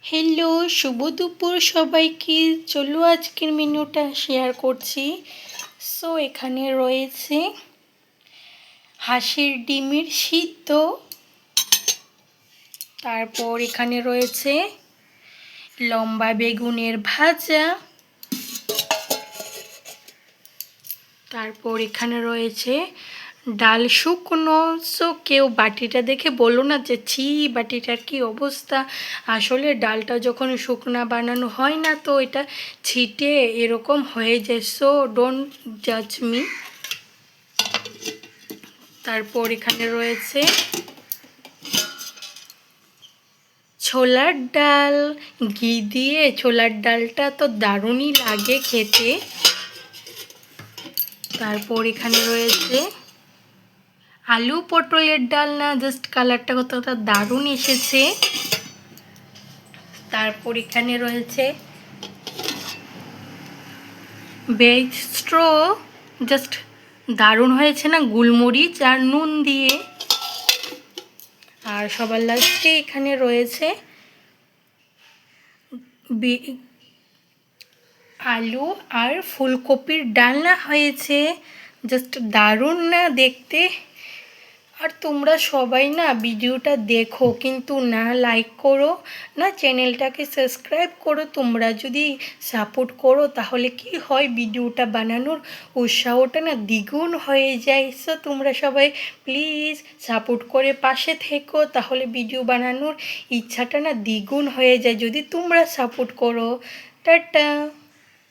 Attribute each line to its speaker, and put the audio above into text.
Speaker 1: Hello, শুভ দুপুর সবাইকে। চলো আজকের মেনুটা শেয়ার করছি। সো এখানে রয়েছে হাঁসের ডিমের সিদ্ধ, তারপর এখানে রয়েছে লম্বা বেগুনের ভাজা, তারপর এখানে রয়েছে ডাল শুকনো। সো কেউ বাটিটা দেখে বলো না যে ছি বাটিটার কি অবস্থা। আসলে ডালটা যখন শুকনা বানানো হয় না তো এটা ছিটে এরকম হয়ে যায়। সো ডোন্ট জাজ মি। তারপর এখানে রয়েছে ছোলার ডাল, ঘি দিয়ে ছোলার ডালটা তো দারুণই লাগে খেতে। তারপর এখানে রয়েছে আলু পটলের ডাল, না জাস্ট কালারটা কতটা দারুণ এসেছে। তারপর এখানে রয়েছে ভেজ স্ট্রো, জাস্ট দারুণ হয়েছে না, গোলমরিচ আর নুন দিয়ে। আর সবার লাস্টে এখানে রয়েছে আলু আর ফুলকপির ডালনা হয়েছে। জাস্ট দারুণ না দেখতে। আর তোমরা সবাই না ভিডিওটা দেখো কিন্তু না লাইক করো, না চ্যানেলটাকে সাবস্ক্রাইব করো। তোমরা যদি সাপোর্ট করো তাহলে কি হয়, ভিডিওটা বানানোর উৎসাহটা না দ্বিগুণ হয়ে যায়। সো তোমরা সবাই প্লিজ সাপোর্ট করে পাশে থেকো, তাহলে ভিডিও বানানোর ইচ্ছাটা না দ্বিগুণ হয়ে যায় যদি তোমরা সাপোর্ট করো। টাটা।